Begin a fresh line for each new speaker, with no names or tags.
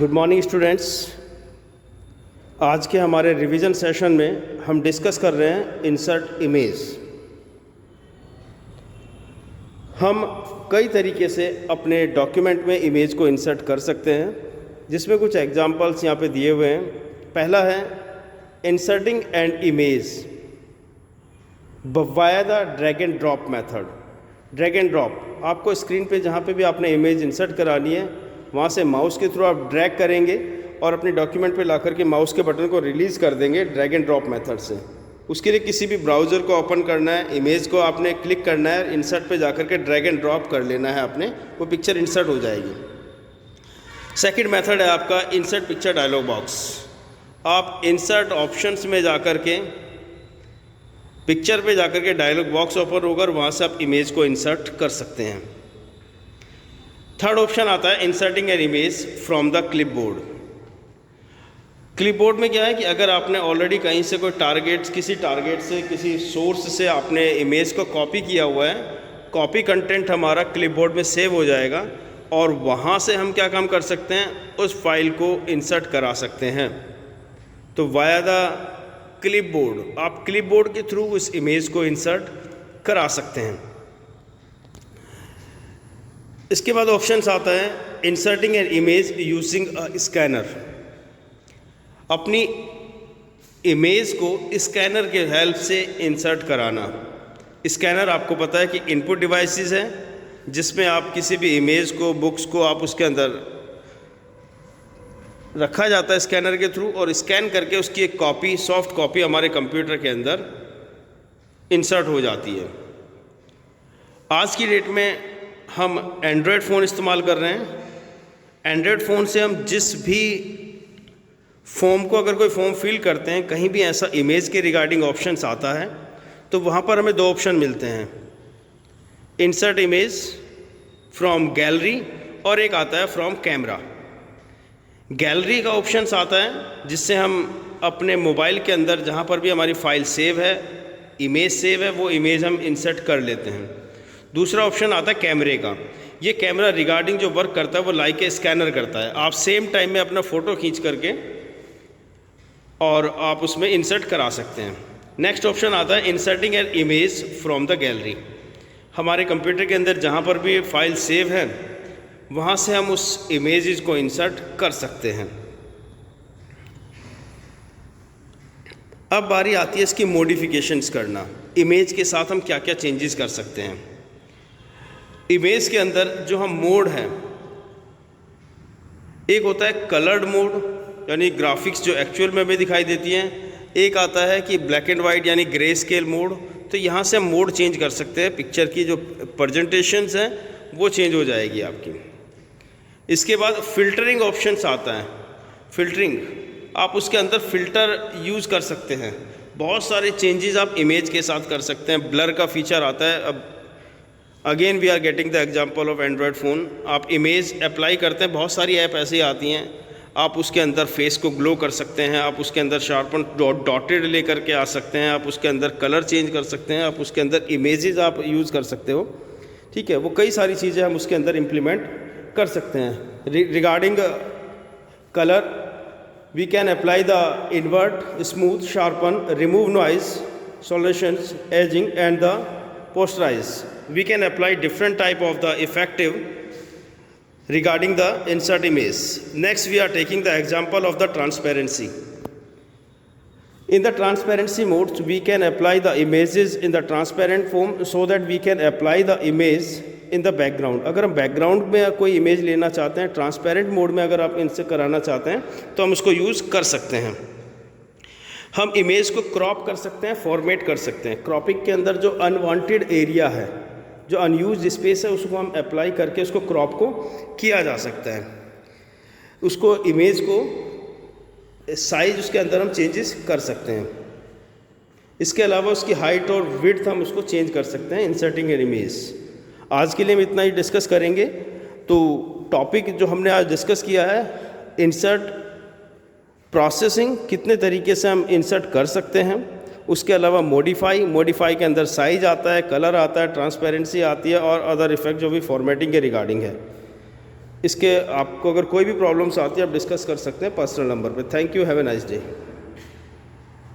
Good morning students. आज के हमारे रिवीजन सेशन में हम डिस्कस कर रहे हैं इंसर्ट इमेज। हम कई तरीके से अपने डॉक्यूमेंट में इमेज को इंसर्ट कर सकते हैं, जिसमें कुछ एग्जांपल्स यहाँ पे दिए हुए हैं। पहला है inserting an image via the drag and drop method. Drag and drop, आपको स्क्रीन पे जहाँ पे भी आपने इमेज इंसर्ट करानी है वहाँ से माउस के थ्रू आप ड्रैग करेंगे और अपने डॉक्यूमेंट पे लाकर के माउस के बटन को रिलीज़ कर देंगे ड्रैग एंड ड्रॉप मेथड से। उसके लिए किसी भी ब्राउज़र को ओपन करना है, इमेज को आपने क्लिक करना है, इंसर्ट पे जाकर के ड्रैग एंड ड्रॉप कर लेना है आपने, वो पिक्चर इंसर्ट हो जाएगी। सेकंड मेथड है आपका इंसर्ट पिक्चर डायलॉग बॉक्स। आप इंसर्ट ऑप्शंस में जाकर के पिक्चर पे जाकर के डायलॉग बॉक्स ओपन होकर वहाँ से आप इमेज को इंसर्ट कर सकते हैं। थर्ड ऑप्शन आता है inserting an image from the clipboard. Clipboard में क्या है कि अगर आपने ऑलरेडी कहीं से कोई किसी टारगेट से, किसी सोर्स से आपने इमेज को कॉपी किया हुआ है, कॉपी कंटेंट हमारा क्लिपबोर्ड में सेव हो जाएगा और वहाँ से हम क्या काम कर सकते हैं, उस फाइल को इंसर्ट करा सकते हैं। तो वाया द क्लिपबोर्ड आप क्लिपबोर्ड के थ्रू उस इमेज को इंसर्ट करा सकते हैं। इसके बाद ऑप्शंस आता है inserting an image using a scanner. अपनी इमेज को स्कैनर के हेल्प से इंसर्ट कराना। स्कैनर आपको पता है कि इनपुट डिवाइसेस है, जिसमें आप किसी भी इमेज को, बुक्स को आप उसके अंदर रखा जाता है स्कैनर के थ्रू, और स्कैन करके उसकी एक कॉपी, सॉफ्ट कॉपी हमारे कंप्यूटर के अंदर इंसर्ट हो जाती है। आज की डेट में हम एंड्रॉयड फ़ोन इस्तेमाल कर रहे हैं। एंड्रॉयड फ़ोन से हम जिस भी फॉर्म को, अगर कोई फॉर्म फिल करते हैं, कहीं भी ऐसा इमेज के रिगार्डिंग ऑप्शंस आता है तो वहाँ पर हमें दो ऑप्शन मिलते हैं, इंसर्ट इमेज फ्रॉम गैलरी और एक आता है फ्रॉम कैमरा। गैलरी का ऑप्शंस आता है जिससे हम अपने मोबाइल के अंदर जहाँ पर भी हमारी फ़ाइल सेव है, इमेज सेव है, वो इमेज हम इंसर्ट कर लेते हैं। दूसरा ऑप्शन आता है कैमरे का। ये कैमरा रिगार्डिंग जो वर्क करता है वो लाइक ए स्कैनर करता है। आप सेम टाइम में अपना फ़ोटो खींच करके और आप उसमें इंसर्ट करा सकते हैं। नेक्स्ट ऑप्शन आता है inserting an image from the gallery. हमारे कंप्यूटर के अंदर जहाँ पर भी फाइल सेव है वहाँ से हम उस इमेजेस को इंसर्ट कर सकते हैं। अब बारी आती है इसकी मॉडिफिकेशंस करना। इमेज के साथ हम क्या क्या चेंजेस कर सकते हैं। इमेज के अंदर जो हम मोड हैं, एक होता है कलर्ड मोड, यानी ग्राफिक्स जो एक्चुअल में हमें दिखाई देती हैं। एक आता है कि ब्लैक एंड वाइट यानी ग्रे स्केल मोड। तो यहाँ से हम मोड चेंज कर सकते हैं, पिक्चर की जो प्रेजेंटेशंस हैं वो चेंज हो जाएगी आपकी। इसके बाद फ़िल्टरिंग ऑप्शंस आता है। फ़िल्टरिंग, आप उसके अंदर फ़िल्टर यूज़ कर सकते हैं। बहुत सारे चेंजेस आप इमेज के साथ कर सकते हैं। ब्लर का फीचर आता है। अब again we are getting the example of Android phone. आप इमेज अप्लाई करते हैं, बहुत सारी ऐप ऐसी आती हैं, आप उसके अंदर फेस को ग्लो कर सकते हैं, आप उसके अंदर शार्पन डॉटेड ले करके आ सकते हैं, आप उसके अंदर कलर चेंज कर सकते हैं, आप उसके अंदर इमेजेस आप यूज़ कर सकते हो। ठीक है, वो कई सारी चीज़ें हम उसके अंदर इम्प्लीमेंट कर सकते हैं। Regarding colour we can apply the invert, smooth, sharpen, remove noise, solutions, edging and the posterize. We can apply different type of the effective regarding the insert image. Next we are taking the example of the transparency. In the transparency mode we can apply the images in the transparent form so that we can apply the image in the background. अगर हम background में कोई image लेना चाहते हैं, transparent mode में अगर आप इनसे कराना चाहते हैं तो हम उसको यूज़ कर सकते हैं। हम इमेज को क्रॉप कर सकते हैं, फॉर्मेट कर सकते हैं। क्रॉपिंग के अंदर जो अनवांटेड एरिया है, जो अनयूज्ड स्पेस है, उसको हम अप्लाई करके उसको क्रॉप को किया जा सकता है। उसको इमेज को साइज उसके अंदर हम चेंजेस कर सकते हैं। इसके अलावा उसकी हाइट और विड्थ हम उसको चेंज कर सकते हैं इंसर्टिंग एन इमेज। आज के लिए हम इतना ही डिस्कस करेंगे। तो टॉपिक जो हमने आज डिस्कस किया है, इंसर्ट प्रोसेसिंग, कितने तरीके से हम इंसर्ट कर सकते हैं। उसके अलावा मॉडिफाई के अंदर साइज आता है, कलर आता है, ट्रांसपेरेंसी आती है और अदर इफेक्ट जो भी फॉर्मेटिंग के रिगार्डिंग है। इसके आपको अगर कोई भी प्रॉब्लम्स आती है आप डिस्कस कर सकते हैं पर्सनल नंबर पे। Thank you, have a nice day.